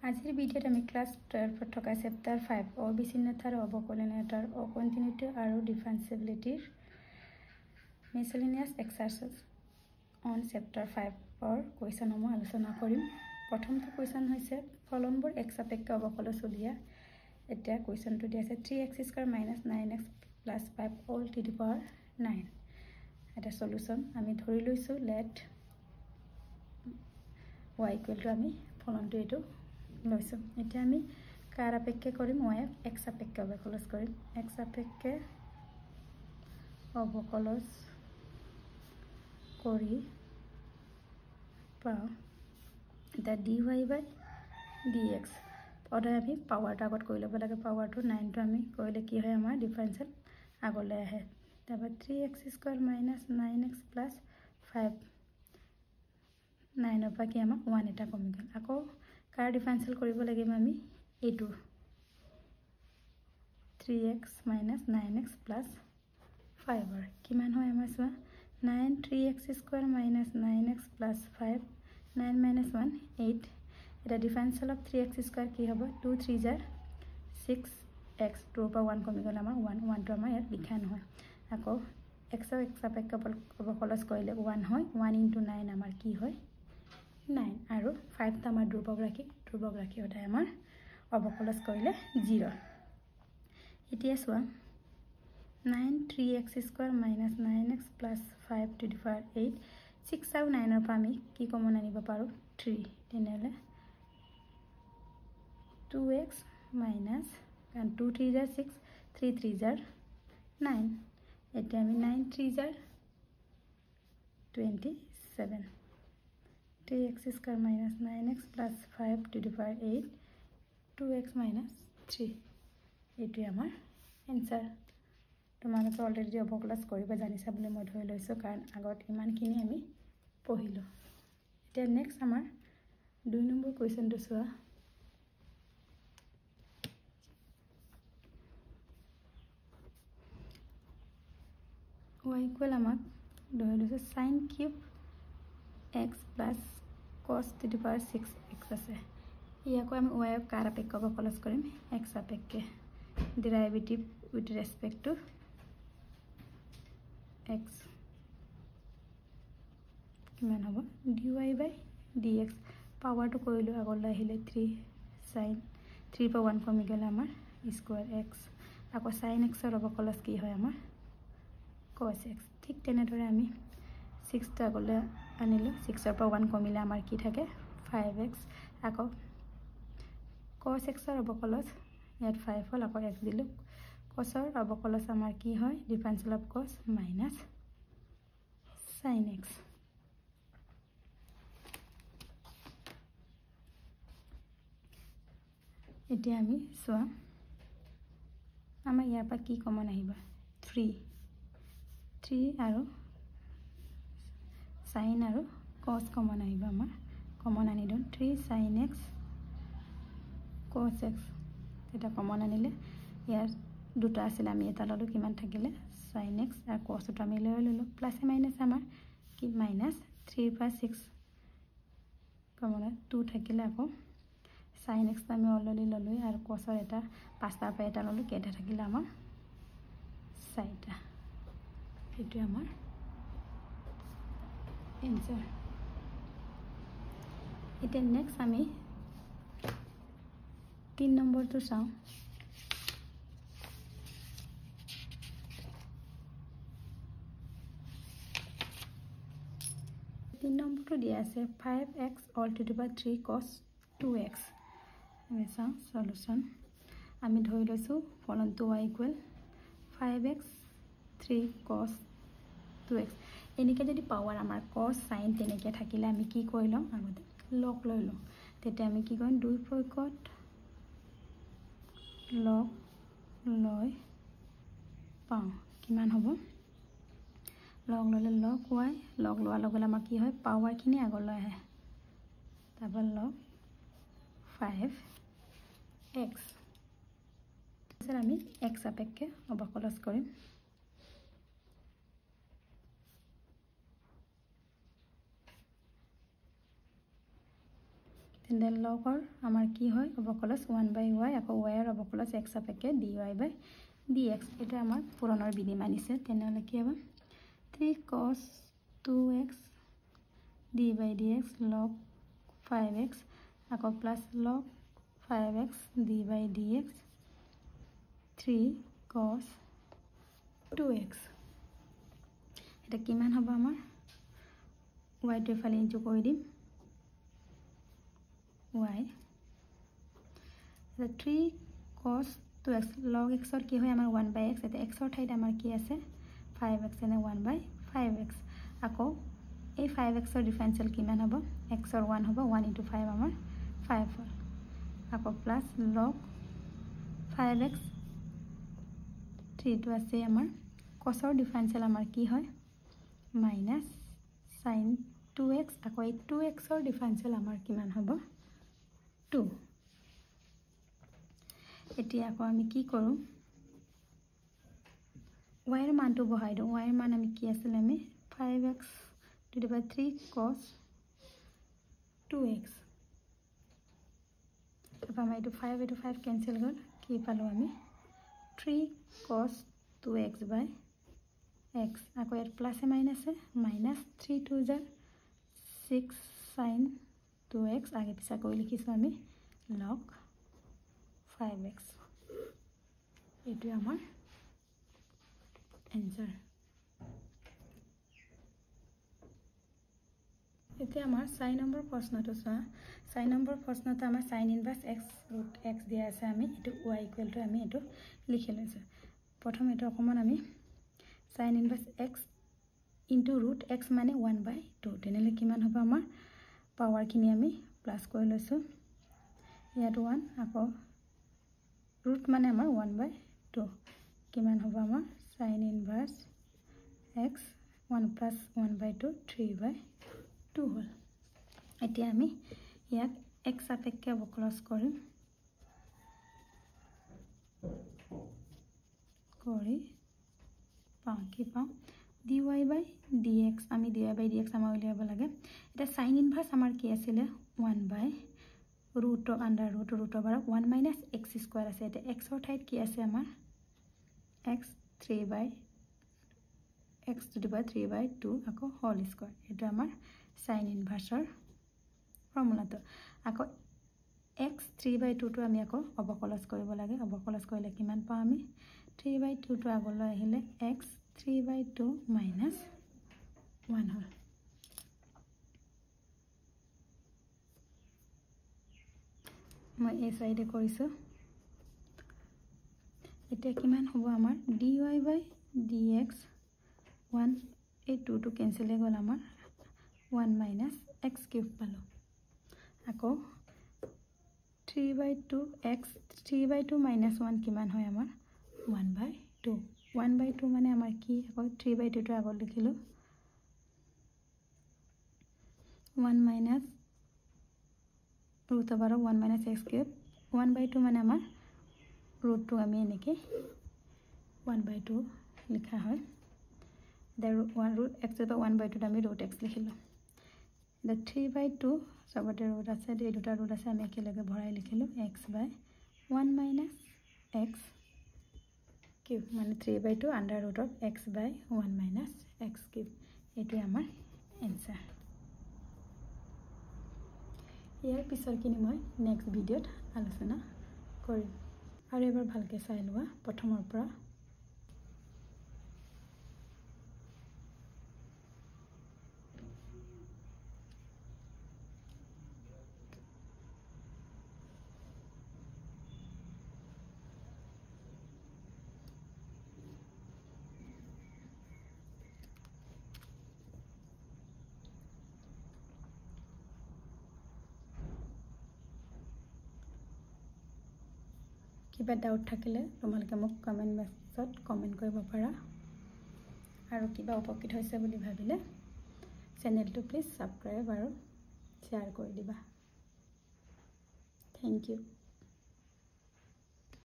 আজিৰ ভিডিঅ'ত আমি ক্লাছ 12 থকা চেপ্টাৰ 5 অবিচ্ছিন্নতাৰ অৱকলনীয়তাৰ অকণ্টিনিউটি আৰু ডিফাৰেন্সিবিলিটিৰ মিসেলেনিয়াস এক্সাৰসাইজ অন চেপ্টাৰ 5 কুৱেশ্যনসমূহ আলোচনা কৰিম। প্ৰথমটো কুৱেশ্যন হৈছে ফলনবোৰ x সাপেক্ষে অৱকলজ উলিয়া। এতিয়া কুৱেশ্যনটো দিয়া আছে 3x² - 9x + 5 all to the power 9। এটা সলিউশন আমি ধৰি লৈছো লেট y = আমি ফলনটো এটো লৈছো। এতিয়া আমি কাৰ আপেক্ষে কৰিম y x সাপেক্ষে অৱকলজ কৰিম। x সাপেক্ষে অৱকলজ কৰি পাও এটা dy/dx পদে আমি পাৱাৰটা আগত কৰি ল'ব লাগে। পাৱাৰটো 9 টো আমি কৰিলে কি হয় আমাৰ ডিফাৰেন্সিয়েল আগলৈ আহে। তাৰপৰ 3x² - 9x + 5 9 পৰা কি আমাৰ 1 এটা কমি গ'ল। আকৌ কাৰ ডিফাৰেন্সিয়েল কৰিব লাগিব আমি এইটো 3x - 9x + 5 কিমান হয় আমাৰ চোৱা 9 3x² - 9x + 5 9 - 1 8 এটা ডিফাৰেন্সিয়েল অফ 3x² কি হ'ব 2 3 6x 2 পৰা 1 কমি গ'ল আমাৰ 1 1 টো আমাৰ ইয়াত লিখা নহয়। আকৌ x সাপেক্ষে অৱকলজ কৰিলে 1 হয় 1 * 9 আমাৰ কি হয় 9 আৰু 5 টা আমাৰ ধ্ৰুৱক ৰাখি ওটাই আমাৰ অৱকলজ কৰিলে 0। এতিয়া চোৱা 9 3x² - 9x + 5 to the power 8 6 আৰু 9 পৰা আমি কি কমন আনিব পাৰো 3 তেনেহলে 2x - 2 3 6 3 3 9 এতিয়া আমি 9 3 27 3x² - 9x + 5 to the power 8 2x - 3 এইটো আমাৰ এনসাৰ। তোমালোকে অলৰেডি অৱকলজ কৰিব জানিছা বুলি মই ধৰি লৈছো কাৰণ আগত ইমানখিনি আমি পঢ়িলো। এতিয়া নেক্সট আমাৰ 2 নম্বৰ কুৱেশ্যনটো চোৱা y = আমাক ধৰি লৈছো sin³ x + cos to the power 6x আছে। ইয়াকো আমি y কাৰ আপেক্ষে অৱকলজ কৰিম x সাপেক্ষে ডেৰিভেটিভ উইথ ৰেসপেক্ট টু x কিমান হ'ব dy/dx পাৱাৰটো কৰিলো আগলৈ আহিলে 3 sin 3 পৰা 1 কমি গ'লে আমাৰ স্কয়াৰ x আকৌ sin x ৰ অৱকলজ কি হয় আমাৰ cos x। ঠিক তেনেদৰে আমি 6 টা আগলৈ আনিলো 6 ৰ পৰা 1 কমিলে আমাৰ কি থাকে 5x আকৌ cos x ৰ অৱকলজ ইয়াত 5 হ'ল আকৌ x দিলো cos ৰ অৱকলজ আমাৰ কি হয় differential of cos minus sin x। এতিয়া আমি চোৱা আমাৰ ইয়াৰ পৰা কি কমন আহিব 3 আৰু sin আৰু cos কমন আহিব আমাৰ কমন আনি দিওঁ 3 sin x cos x এটা কমন আনিলে ইয়াৰ দুটা আছিল আমি এটা ললো কিমান থাকিলে sin x আৰু cos টো আমি লৈ ললো প্লাস মাইনাস আমাৰ কি মাইনাস 3 পৰা 6 কমন 2 থাকিলে আকৌ sin x আমি অলৰেডি ললো আৰু cos ৰ এটা পাঁচটা পৰা এটা ললো কেটা থাকিলে আমাৰ 4টা এটো আমাৰ এনসাৰ। এটা নেক্সট আমি 3 নম্বৰটো চাও 3 নম্বৰটো দিয়া আছে 5x all to the power 3 cos 2x আমি চাও সলিউশন আমি ধৰি লৈছো ফলনটো y = 5x 3 cos 2x এনেকে যদি পাৱাৰ আমাৰ cos sin তেনেকে থাকিলে আমি কি কৰি লম আগতে লগ লৈ লম তেতিয়া আমি কি কৰিম দুই পক্ষত লগ লৈ পাও কিমান হ'ব লগ ললে লগ y লগ লোৱাৰ লগে লগে আমাৰ কি হয় পাৱাৰ খিনি আগলৈ আহে তাৰপৰ লগ 5x স্যাৰ আমি x সাপেক্ষে অবকলজ কৰিম দেন লগৰ আমাৰ কি হয় অবকলস 1/y আকৌ y ৰ অবকলস x সাপেক্ষে dy/dx এটা আমাৰ পুৰণৰ বিধি মানিছে তেনেহলে কি হ'ব 3 cos 2x d/dx log 5x আকৌ plus log 5x d/dx 3 cos 2x এটা কিমান হ'ব আমাৰ y টো ফালে ইনটু কৰি দিম y the 3 cos 2x log x or কি হয় আমাৰ 1/x এটা x or ঠাইত আমাৰ কি আছে 5x এনে 1/5x আকৌ এই 5x ৰ ডিফাৰেন্সিয়েল কিমান হ'ব x or 1 হ'ব 1 * 5 আমাৰ 5 হ'ল আকৌ প্লাস log 5x 3 টো আছে আমাৰ cos ৰ ডিফাৰেন্সিয়েল আমাৰ কি হয় minus sin 2x আকৌ এই 2x ৰ ডিফাৰেন্সিয়েল আমাৰ কিমান হ'ব 2 এতিয়া আকৌ আমি কি কৰো y ৰ মানটো বহাই দিও y ৰ মান আমি কি আছিল আমি 5x to the power 3 cos 2x अब हम इटू 5 कैंसिल कर की पालो हमें 3 cos 2x by x आको यार प्लस है माइनस 3 2 जार 6 sin 2x आगे पिछा कोई लिखी सो हमें log 5x इटू हमार आंसर इते हमार 6 नंबर प्रश्न तो सा 6 नंबर प्रश्न तो हमार sin inverse x root x दिया আছে আমি এটো y ইকুয়াল টু আমি এটো লিখি লৈছো প্ৰথম এটো অকমান আমি sin inverse x into root x মানে 1/2 তেনেলে কিমান হ'ব আমাৰ পাৱাৰ কিনি আমি প্লাস কৰি লৈছো ইয়াত 1 আকৌ root মানে আমাৰ 1/2 কিমান হ'ব আমাৰ sin इनवर्स x 1 plus 1/2 3/2 হল এতিয়া আমি ইয়াক x সাপেক্ষে অবকলস কৰিম কৰি পাও কি পাও dy/dx আমি dy/dx আমাৰ উলিয়াব লাগে এটা sin ইনভাৰ্স আমাৰ কি আছিল 1/root under root over 1 minus x square আছে এটা x ৰ ঠাইত কি আছে আমাৰ x 3/x to the power 3/2 আকৌ whole square এটা আমাৰ sin ইনভাৰ্সৰ ফৰ্মুলা তো আকৌ x 3/2 টো আমি আকৌ অবকলস কৰিব লাগে অবকলস কৰিলে কিমান পাও আমি 3/2 টো আগলৈ আহিলে x 3/2 minus 1 হল মই এই সাইডে কৰিছো এটা কিমান হ'ব আমাৰ dy/dx 1 এই 2 টো ক্যান্সেল হৈ গল আমাৰ 1 minus x cube পালো আকৌ 3/2 x 3/2 minus 1 কিমান হয় আমাৰ 1/2 1/2 মানে আমাৰ কি আকৌ 3/2 টো আগত লিখিলো 1 minus root over 1 minus x cube 1/2 মানে আমাৰ root টো আমি এনেকে 1/2 লিখা হয় the root x over 1/2 আমি root x লিখিলো the 3/2 সবতে root আছে এই দুটা root আছে আমি একেলগে ভৰাই লিখিলো x by 1 minus x cube মানে 3/2 under root of x by 1 minus x cube এটো আমাৰ आंसर ইয়াৰ পিছৰ কিনি মই নেক্সট ভিডিওত আলোচনা কৰিম আৰু এবাৰ ভালকে চাই লোৱা প্ৰথমৰ পৰা কিবা ডাউট থাকিলে তোমালোকে মোক কমেন্ট বক্সত কমেন্ট কৰিব পাৰা আৰু কিবা উপকৃত হৈছে বুলি ভাবিলে চেনেলটো প্লিজ সাবস্ক্ৰাইব আৰু শেয়াৰ কৰি দিবা থ্যাংক ইউ